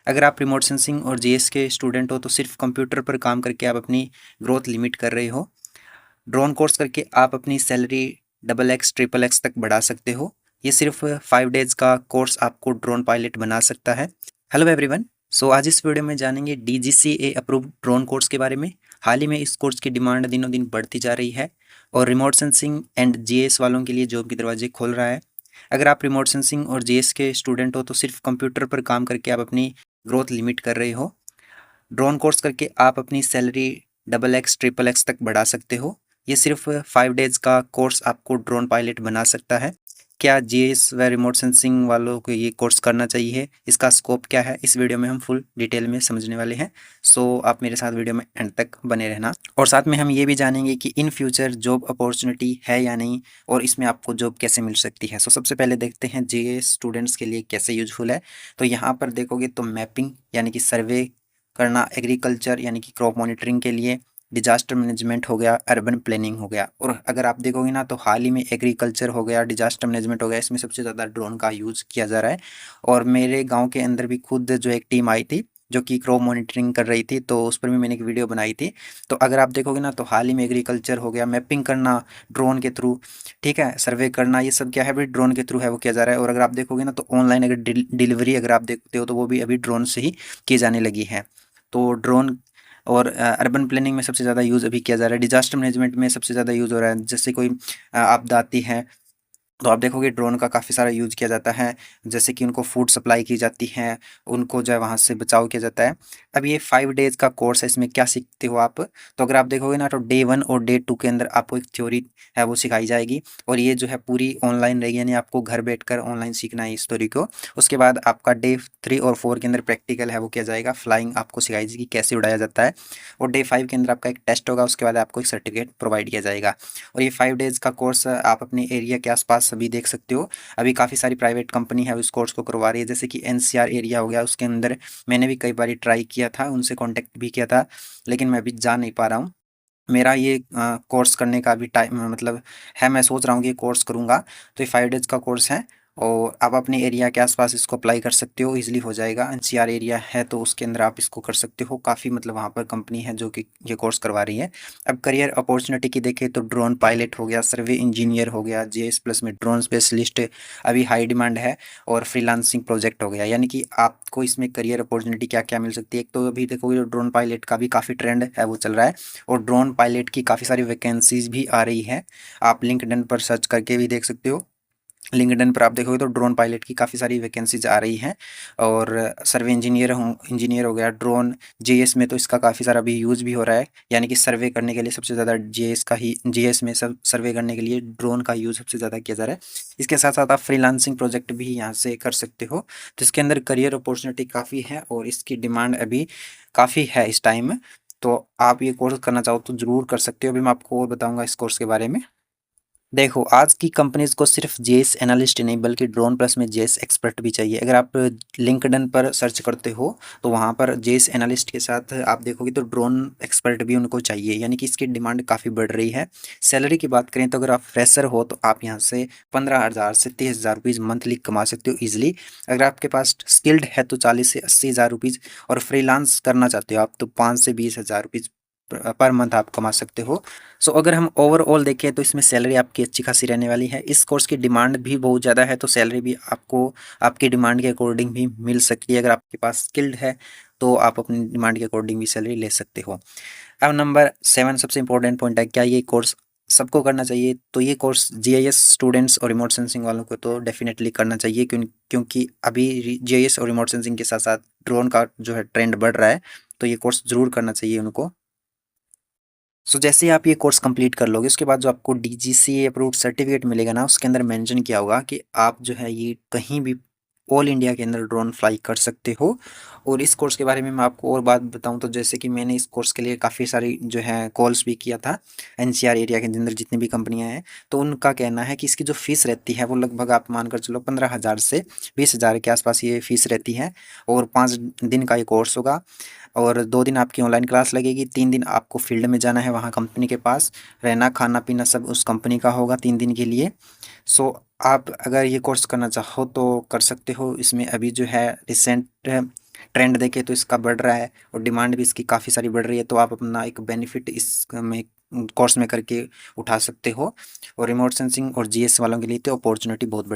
अगर आप remote sensing और जीएस के स्टूडेंट हो तो सिर्फ कंप्यूटर पर काम करके आप अपनी ग्रोथ लिमिट कर रहे हो। ड्रोन कोर्स करके आप अपनी salary double x triple x तक बढ़ा सकते हो। ये सिर्फ 5 डेज का कोर्स आपको ड्रोन पायलट बना सकता है। Hello everyone. सो आज इस वीडियो में जानेंगे डीजीसीए अप्रूव्ड ड्रोन कोर्स के बारे में। हाल ही में इस कोर्स की डिमांड दिनों दिन बढ़ती जा रही है और रिमोट सेंसिंग एंड जीएस वालों के लिए जॉब के दरवाजे खोल रहा है। अगर आप रिमोट सेंसिंग और जीएस के स्टूडेंट हो तो सिर्फ कंप्यूटर पर काम करके आप अपनी ग्रोथ लिमिट कर रहे हो। ड्रोन कोर्स करके आप अपनी salary double x triple x तक बढ़ा सकते हो। ये सिर्फ 5 डेज का कोर्स आपको ड्रोन पायलट बना सकता है। क्या जीएस व रिमोट सेंसिंग वालों को ये कोर्स करना चाहिए, इसका स्कोप क्या है, इस वीडियो में हम फुल डिटेल में समझने वाले हैं। सो आप मेरे साथ वीडियो में एंड तक बने रहना और साथ में हम ये भी जानेंगे कि इन फ्यूचर जॉब अपॉर्चुनिटी है या नहीं और इसमें आपको जॉब कैसे मिल सकती है। सो सबसे पहले देखते हैं जीएस स्टूडेंट्स के लिए कैसे यूजफुल है। तो यहाँ पर देखोगे तो मैपिंग यानी कि सर्वे करना, एग्रीकल्चर यानी कि क्रॉप मॉनिटरिंग के लिए, डिजास्टर मैनेजमेंट हो गया, अर्बन प्लानिंग हो गया। और अगर आप देखोगे ना तो हाल ही में एग्रीकल्चर हो गया, डिजास्टर मैनेजमेंट हो गया, इसमें सबसे ज़्यादा ड्रोन का यूज़ किया जा रहा है। और मेरे गांव के अंदर भी खुद जो एक टीम आई थी जो कि क्रॉप मॉनिटरिंग कर रही थी, तो उस पर भी मैंने एक वीडियो बनाई थी। तो अगर आप देखोगे ना तो हाल ही में एग्रीकल्चर हो गया, मैपिंग करना ड्रोन के थ्रू, ठीक है, सर्वे करना, ये सब क्या है भाई ड्रोन के थ्रू है वो किया जा रहा है। और अगर आप देखोगे ना तो ऑनलाइन अगर डिलीवरी अगर आप देखते हो तो वो भी अभी ड्रोन से ही की जाने लगी है। तो ड्रोन और अर्बन प्लानिंग में सबसे ज़्यादा यूज़ अभी किया जा रहा है। डिजास्टर मैनेजमेंट में सबसे ज़्यादा यूज़ हो रहा है। जैसे कोई आपदा आती है तो आप देखोगे ड्रोन का काफ़ी सारा यूज़ किया जाता है। जैसे कि उनको फूड सप्लाई की जाती है, उनको जो है वहाँ से बचाव किया जाता है। अब ये 5 डेज़ का कोर्स है, इसमें क्या सीखते हो आप? तो अगर आप देखोगे ना तो डे 1 और डे 2 के अंदर आपको एक थ्योरी है वो सिखाई जाएगी और ये जो है पूरी ऑनलाइन रहेगी, यानी आपको घर बैठकर ऑनलाइन सीखना है इस थ्योरी को। उसके बाद आपका डे 3 और 4 के अंदर प्रैक्टिकल है वो किया जाएगा, फ्लाइंग आपको सिखाई जाएगी कैसे उड़ाया जाता है। और डे 5 के अंदर आपका एक टेस्ट होगा, उसके बाद आपको एक सर्टिफिकेट प्रोवाइड किया जाएगा। और ये 5 डेज़ का कोर्स आप अपने एरिया के आसपास अभी देख सकते हो। अभी काफ़ी सारी प्राइवेट कंपनी है इस कोर्स को करवा रही है, जैसे कि एनसीआर एरिया हो गया, उसके अंदर मैंने भी कई बार ट्राई किया था, उनसे कांटेक्ट भी किया था, लेकिन मैं अभी जा नहीं पा रहा हूँ। मेरा ये कोर्स करने का भी टाइम मतलब है, मैं सोच रहा हूँ कि ये कोर्स करूँगा। तो ये 5 डेज़ का कोर्स है और आप अपने एरिया के आसपास इसको अप्लाई कर सकते हो, इजीली हो जाएगा। एनसीआर एरिया है तो उसके अंदर आप इसको कर सकते हो। काफ़ी मतलब वहाँ पर कंपनी है जो कि ये कोर्स करवा रही है। अब करियर अपॉर्चुनिटी की देखें तो ड्रोन पायलट हो गया, सर्वे इंजीनियर हो गया, जीएस प्लस में ड्रोन स्पेशलिस्ट अभी हाई डिमांड है। और फ्रीलांसिंग प्रोजेक्ट हो गया, यानी कि आपको इसमें करियर अपॉर्चुनिटी क्या क्या मिल सकती है। एक तो अभी देखोगे ड्रोन पायलट का भी काफ़ी ट्रेंड है वो चल रहा है और ड्रोन पायलट की काफ़ी सारी वैकेंसीज भी आ रही है। आप लिंक्डइन पर सर्च करके भी देख सकते हो। लिंक्डइन पर आप देखोगे तो ड्रोन पायलट की काफ़ी सारी वैकेंसीज आ रही हैं। और सर्वे इंजीनियर हो गया, ड्रोन जीएस में तो इसका काफ़ी सारा भी यूज़ भी हो रहा है, यानी कि सर्वे करने के लिए सबसे ज़्यादा जीएस का ही, जीएस में सब सर्वे करने के लिए ड्रोन का यूज़ सबसे ज़्यादा किया जा रहा है। इसके साथ साथ आप फ्रीलांसिंग प्रोजेक्ट भी यहाँ से कर सकते हो। तो इसके अंदर करियर अपॉर्चुनिटी काफ़ी है और इसकी डिमांड अभी काफ़ी है इस टाइम। तो आप ये कोर्स करना चाहो तो ज़रूर कर सकते हो। अभी मैं आपको और बताऊँगा इस कोर्स के बारे में। देखो, आज की कंपनीज़ को सिर्फ जेएस एनालिस्ट ही नहीं बल्कि ड्रोन प्लस में जेएस एक्सपर्ट भी चाहिए। अगर आप लिंक्डइन पर सर्च करते हो तो वहाँ पर जेएस एनालिस्ट के साथ आप देखोगे तो ड्रोन एक्सपर्ट भी उनको चाहिए, यानी कि इसकी डिमांड काफ़ी बढ़ रही है। सैलरी की बात करें तो अगर आप फ्रेशर हो तो आप यहाँ से 15,000 से 30,000 रुपीज़ मंथली कमा सकते हो ईजिली। अगर आपके पास स्किल्ड है तो 40 से 80,000 रुपीज़, और फ्रीलांस करना चाहते हो आप तो 5 से 20,000 रुपीज़ पर मंथ आप कमा सकते हो। सो अगर हम ओवरऑल देखें तो इसमें सैलरी आपकी अच्छी खासी रहने वाली है। इस कोर्स की डिमांड भी बहुत ज़्यादा है तो सैलरी भी आपको आपकी डिमांड के अकॉर्डिंग भी मिल सकती है। अगर आपके पास स्किल्ड है तो आप अपनी डिमांड के अकॉर्डिंग भी सैलरी ले सकते हो। अब नंबर 7 सबसे इंपॉर्टेंट पॉइंट है, क्या ये कोर्स सबको करना चाहिए? तो ये कोर्स जीआईएस स्टूडेंट्स और रिमोट सेंसिंग वालों को तो डेफिनेटली करना चाहिए, क्योंकि अभी जीआईएस और रिमोट सेंसिंग के साथ साथ ड्रोन का जो है ट्रेंड बढ़ रहा है, तो ये कोर्स ज़रूर करना चाहिए उनको। सो जैसे ही आप ये कोर्स कंप्लीट कर लोगे उसके बाद जो आपको डीजीसीए अप्रूव्ड सर्टिफिकेट मिलेगा ना, उसके अंदर मेंशन किया होगा कि आप जो है ये कहीं भी ऑल इंडिया के अंदर ड्रोन फ्लाई कर सकते हो। और इस कोर्स के बारे में मैं आपको और बात बताऊं तो जैसे कि मैंने इस कोर्स के लिए काफ़ी सारी जो है कॉल्स भी किया था एनसीआर एरिया के अंदर जितनी भी कंपनियां हैं, तो उनका कहना है कि इसकी जो फीस रहती है वो लगभग आप मानकर चलो 15,000 से 20,000 के आसपास ये फीस रहती है। और 5 दिन का ये कोर्स होगा और 2 दिन आपकी ऑनलाइन क्लास लगेगी, 3 दिन आपको फील्ड में जाना है, वहाँ कंपनी के पास रहना, खाना पीना सब उस कंपनी का होगा 3 दिन के लिए। सो आप अगर ये कोर्स करना चाहो तो कर सकते हो। इसमें अभी जो है रिसेंट ट्रेंड देखें तो इसका बढ़ रहा है और डिमांड भी इसकी काफ़ी सारी बढ़ रही है, तो आप अपना एक बेनिफिट इस में कोर्स में करके उठा सकते हो। और रिमोट सेंसिंग और जीएस वालों के लिए तो अपॉर्चुनिटी बहुत बड़ी